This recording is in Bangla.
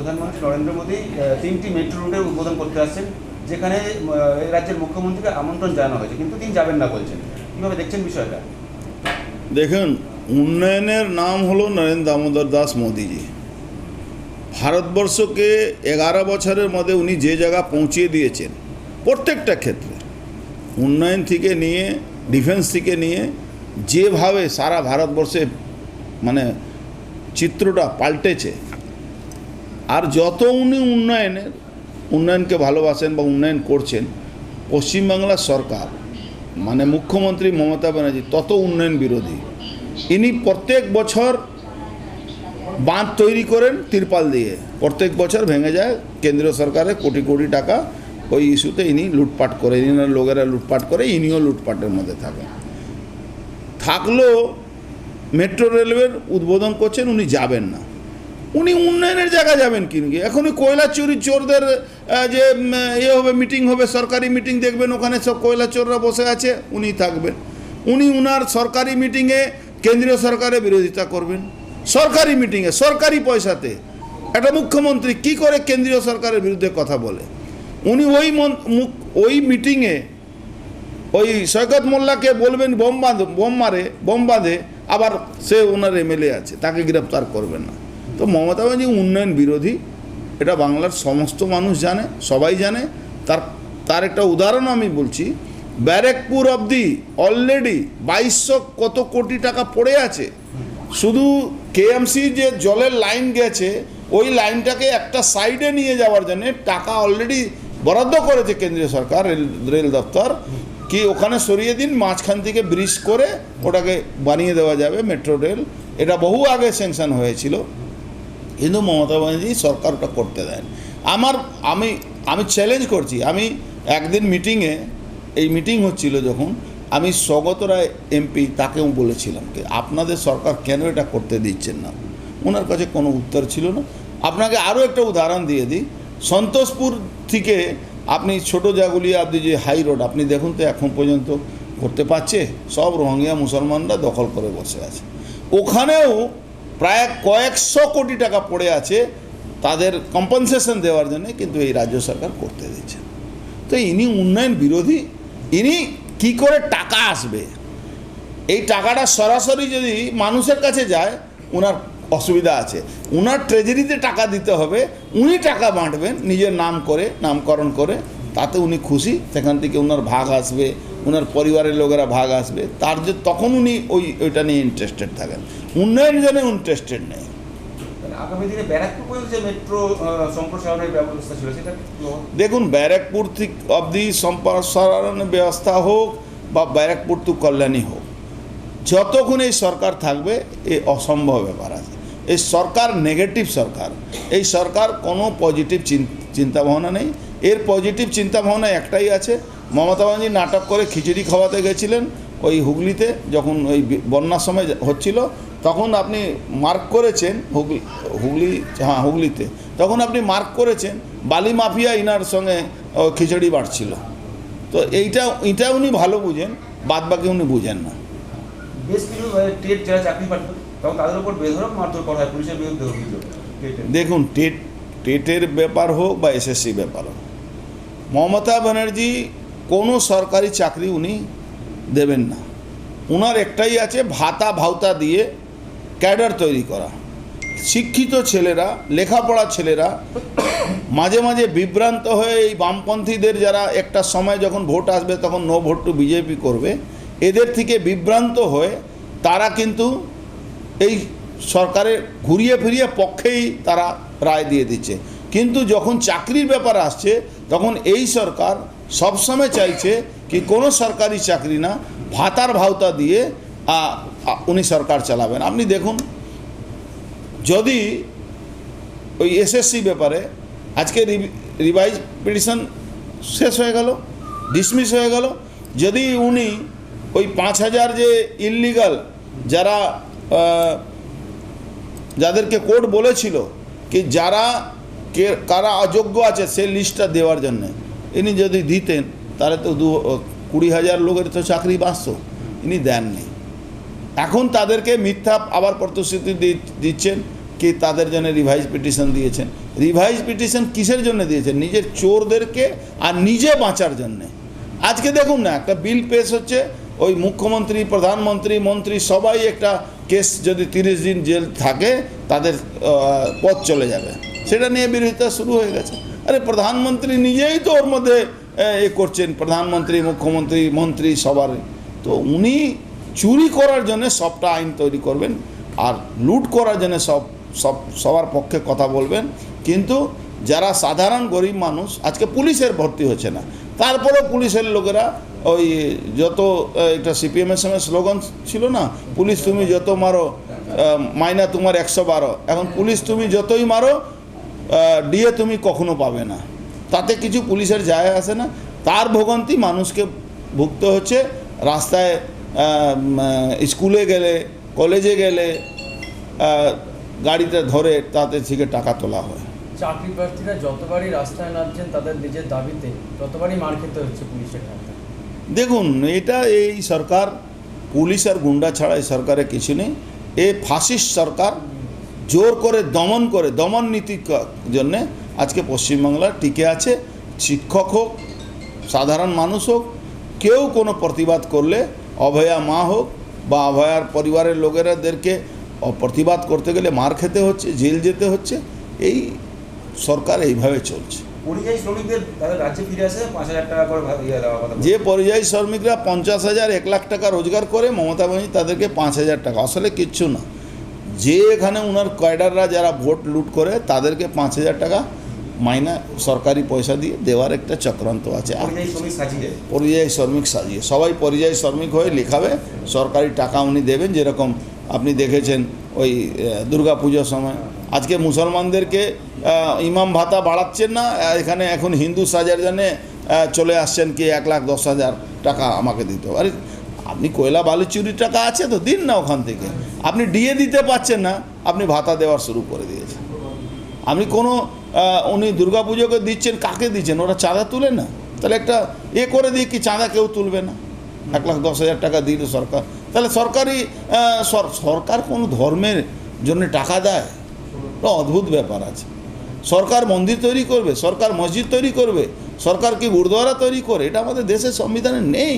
প্রধানমন্ত্রী নরেন্দ্র মোদী 3টি মেট্রো রুটের উদ্বোধন করতে আসছেন, যেখানে এই রাজ্যের মুখ্যমন্ত্রীকে আমন্ত্রণ জানানো হয়েছে, কিন্তু তিনি যাবেন না বলছেন। কীভাবে দেখছেন বিষয়টা? দেখুন, উন্নয়নের নাম হলো নরেন্দ্র দামোদর দাস মোদীজি। ভারতবর্ষকে 11 বছরের মধ্যে উনি যে জায়গা পৌঁছিয়ে দিয়েছেন প্রত্যেকটা ক্ষেত্রে, উন্নয়ন থেকে নিয়ে ডিফেন্স থেকে নিয়ে, যেভাবে সারা ভারতবর্ষে মানে চিত্রটা পাল্টেছে। আর যত উনি উন্নয়নকে ভালোবাসেন বা উন্নয়ন করছেন, পশ্চিমবাংলার সরকার মানে মুখ্যমন্ত্রী মমতা ব্যানার্জি তত উন্নয়ন বিরোধী। ইনি প্রত্যেক বছর বাঁধ তৈরি করেন তিরপাল দিয়ে, প্রত্যেক বছর ভেঙে যায়। কেন্দ্রীয় সরকারের কোটি কোটি টাকা ওই ইস্যুতে ইনি লুটপাট করে, ইনার লোকেরা লুটপাট করে, ইনিও লুটপাটের মধ্যে থাকলেও মেট্রো রেলওয়ের উদ্বোধন করছেন, উনি যাবেন না। উনি উন্নয়নের জায়গা যাবেন কিন্তু এখনই কয়লা চুরি চোরদের যে হবে মিটিং হবে, সরকারি মিটিং দেখবেন, ওখানে সব কয়লা চোররা বসে আছে, উনি থাকবেন। উনি উনার সরকারি মিটিংয়ে কেন্দ্রীয় সরকারের বিরোধিতা করবেন, সরকারি মিটিংয়ে সরকারি পয়সাতে। একটা মুখ্যমন্ত্রী কি করে কেন্দ্রীয় সরকারের বিরুদ্ধে কথা বলে? উনি ওই মিটিংয়ে ওই সৈকত মোল্লাকে বলবেন বোম বাঁধে, আবার সে ওনার এমএলএ আছে, তাকে গ্রেপ্তার করবেন না। তো মমতা ব্যানার্জি উন্নয়ন বিরোধী, এটা বাংলার সমস্ত মানুষ জানে, সবাই জানে। তার একটা উদাহরণ আমি বলছি। ব্যারাকপুর অবধি অলরেডি 2200 কত কোটি টাকা পড়ে আছে। শুধু কেএমসি যে জলের লাইন গেছে, ওই লাইনটাকে একটা সাইডে নিয়ে যাওয়ার জন্য টাকা অলরেডি বরাদ্দ করেছে কেন্দ্রীয় সরকার, রেল দপ্তর, কি ওখানে সরিয়ে দিন, মাঝখান থেকে ব্রিজ করে ওটাকে বানিয়ে দেওয়া যাবে মেট্রো রেল। এটা বহু আগে স্যাংশন হয়েছিল, কিন্তু মমতা ব্যানার্জি সরকার ওটা করতে দেন। আমি চ্যালেঞ্জ করছি। আমি একদিন মিটিংয়ে, এই মিটিং হচ্ছিল যখন, আমি স্বগত রায় এমপি, তাকেও বলেছিলাম যে আপনাদের সরকার কেন এটা করতে দিচ্ছেন না। ওনার কাছে কোনো উত্তর ছিল না। আপনাকে আরও একটা উদাহরণ দিয়ে দিই। সন্তোষপুর থেকে আপনি ছোটো জাগুলিয়া আপনি যে হাই রোড, আপনি দেখুন তো এখন পর্যন্ত করতে পারছে? সব রোহিঙ্গা মুসলমানরা দখল করে বসে আছে। ওখানেও প্রায় কয়েকশো কোটি টাকা পড়ে আছে তাদের কম্পেনসেশন দেওয়ার জন্য, কিন্তু এই রাজ্য সরকার করতে দিচ্ছে। তো ইনি উন্নয়ন বিরোধী। ইনি কি করে টাকা আসবে? এই টাকাটা সরাসরি যদি মানুষের কাছে যায়, ওনার অসুবিধা আছে। ওনার ট্রেজারিতে টাকা দিতে হবে, উনি টাকা বাঁটবেন নিজের নাম করে, নামকরণ করে, তাতে উনি খুশি। সেখান থেকে ওনার ভাগ আসবে, ওনার পরিবারের লোকেরা ভাগ আসবে, তখন উনি ওইটা নিয়ে ইন্টারেস্টেড থাকেন। উন্নয়ন জন্য ইন্টারেস্টেড নেই। আগামী দিনে ব্যারাকপুর পর্যন্ত যে মেট্রো সম্প্রসারণের ব্যবস্থা ছিল, সেটা দেখুন, ব্যারাকপুর থেকে অবধি সম্প্রসারণের ব্যবস্থা হোক বা ব্যারাকপুর টু কল্যাণী হোক, যতক্ষণ এই সরকার থাকবে এই অসম্ভব ব্যাপার আছে। এই সরকার নেগেটিভ সরকার। এই সরকার কোনো পজিটিভ চিন্তাভাবনা নেই। এর পজিটিভ চিন্তাভাবনা একটাই আছে। মমতা ব্যানার্জি নাটক করে খিচুড়ি খাওয়াতে গেছিলেন ওই হুগলিতে, যখন ওই বন্যার সময় হচ্ছিল, তখন আপনি মার্ক করেছেন হুগলিতে, তখন আপনি মার্ক করেছেন বালি মাফিয়া ইনার সঙ্গে খিচুড়ি বাড়ছিল। তো এইটা উনি ভালো বুঝেন, বাদ বাকি উনি বুঝেন না। বেশ কিছু টেট যারা চাকরি পান, তখন তাদের উপর বেধড়ক মারধর করা হয় পুলিশের বিরুদ্ধে অভিযোগ। দেখুন, টেটের ব্যাপার হোক বা এসএসসি ব্যাপার হোক, মমতা ব্যানার্জি কোনো সরকারি চাকরি উনি দেবেন না। ওনার একটাই আছে, ভাতা দিয়ে ক্যাডার তৈরি করা। শিক্ষিত ছেলেরা, লেখাপড়া ছেলেরা মাঝে মাঝে বিভ্রান্ত হয়ে এই বামপন্থীদের, যারা একটা সময় যখন ভোট আসবে তখন নো ভোট টু বিজেপি করবে, এদের থেকে বিভ্রান্ত হয়ে তারা কিন্তু এই সরকারের ঘুরিয়ে ফিরিয়ে পক্ষেই তারা রায় দিয়ে দিচ্ছে। কিন্তু যখন চাকরির ব্যাপার আসছে, তখন এই সরকার সবসময় চাইছে কি কোনো সরকারি চাকরি না, ভাতা দিয়ে উনি সরকার চালাবেন। আপনি দেখুন, যদি ওই এসএসসি ব্যাপারে আজকে রিভাইজ পিটিশন শেষ হয়ে গেল, ডিসমিস হয়ে গেল, যদি উনি ওই 5000 যে ইললিগাল যাদেরকে কোর্ট বলেছিল কি কারা অযোগ্য আছে সে লিস্টটা দেওয়ার জন্য, ইনি যদি দিতেন তাহলে তো 20,000 লোকের তো চাকরি বাঁচত। ইনি দেননি। এখন তাদেরকে মিথ্যা আবার প্রতিশ্রুতি দিচ্ছেন কি তাদের জন্য রিভাইজ পিটিশন দিয়েছেন। রিভাইজ পিটিশন কিসের জন্য দিয়েছেন? নিজের চোরদেরকে আর নিজে বাঁচার জন্যে। আজকে দেখুন না, একটা বিল পেশ হচ্ছে, ওই মুখ্যমন্ত্রী, প্রধানমন্ত্রী, মন্ত্রী সবাই একটা কেস যদি 30 দিন জেল থাকে তাদের পথ চলে যাবে, সেটা নিয়ে বিরোধিতা শুরু হয়ে গেছে। আরে প্রধানমন্ত্রী নিজেই তো ওর মধ্যে এ করছেন, প্রধানমন্ত্রী, মুখ্যমন্ত্রী, মন্ত্রী সবার। তো উনি চুরি করার জন্য সবটা আইন তৈরি করবেন আর লুট করার জন্য সবার পক্ষে কথা বলবেন। কিন্তু যারা সাধারণ গরিব মানুষ, আজকে পুলিশের ভর্তি হচ্ছে না, তারপরেও পুলিশের লোকেরা ওই যত একটা সিপিএমের সময় স্লোগান ছিল না, পুলিশ তুমি যত মারো মাইনা তোমার 112, এখন পুলিশ তুমি যতই মারো ডিএ তুমি কখনো পাবে না, তাতে কিছু পুলিশের যায় আসে না। তার ভোগান্তি মানুষকে ভুগতে হচ্ছে। রাস্তায় স্কুলে গেলে, কলেজে গেলে গাড়িতে ধরে তাতে থেকে টাকা তোলা হয়। চাকরি প্রার্থীরা যতবারই রাস্তায় নামছেন তাদের নিজের দাবিতে ততবারই মার খেতে হচ্ছে পুলিশের হাতে। দেখুন, এটা এই সরকার পুলিশ আর গুন্ডা ছাড়া এই সরকারে কিছু নেই। এ ফাসিস্ট সরকার জোর করে দমন নীতির জন্যে আজকে পশ্চিমবাংলা টিকে আছে। শিক্ষক হোক, সাধারণ মানুষ হোক, কেউ কোনো প্রতিবাদ করলে, অভয়া মা হোক বা অভয়ার পরিবারের লোকেরাদেরকে প্রতিবাদ করতে গেলে মার খেতে হচ্ছে, জেল যেতে হচ্ছে। এই সরকার এইভাবে চলছে। পরিযায়ী শ্রমিকদের তাদের রাজ্যে ফিরে আসে 5,000 টাকা করে দেওয়ার কথা। যে পরিযায়ী শ্রমিকরা 50,000 1 লাখ টাকা রোজগার করে, মমতা ব্যানার্জি তাদেরকে 5,000 টাকা, আসলে কিচ্ছু না। যে এখানে ওনার ক্যাডাররা যারা ভোট লুট করে তাদেরকে 5,000 টাকা মাইনা সরকারি পয়সা দিয়ে দেওয়ার একটা চক্রান্ত আছে। পরিযায়ী শ্রমিক সাজিয়ে সবাই পরিযায়ী শ্রমিক হয়ে লেখাবে, সরকারি টাকা উনি দেবেন। যেরকম আপনি দেখেছেন ওই দুর্গা পুজোর সময়, আজকে মুসলমানদেরকে ইমাম ভাতা বাড়াচ্ছেন না, এখানে এখন হিন্দু সাজার জন্যে চলে আসছেন কি 1,10,000 টাকা আমাকে দিতে হবে। আরে আপনি কয়লা বালি চুরির টাকা আছে তো দিন না ওখান থেকে। আপনি ডিএ দিতে পারছেন না, আপনি ভাতা দেওয়ার শুরু করে দিয়েছেন। আপনি কোনো উনি দুর্গা পুজোকে দিচ্ছেন, কাকে দিচ্ছেন? ওরা চাঁদা তুলে না, তাহলে একটা করে দিয়ে কি চাঁদা কেউ তুলবে না? 1,10,000 টাকা দিল সরকার, তাহলে সরকার কোনো ধর্মের জন্য টাকা দেয়? অদ্ভুত ব্যাপার আছে। সরকার মন্দির তৈরি করবে, সরকার মসজিদ তৈরি করবে, সরকার কি গুরুদ্বারা তৈরি করে? এটা আমাদের দেশের সংবিধানে নেই।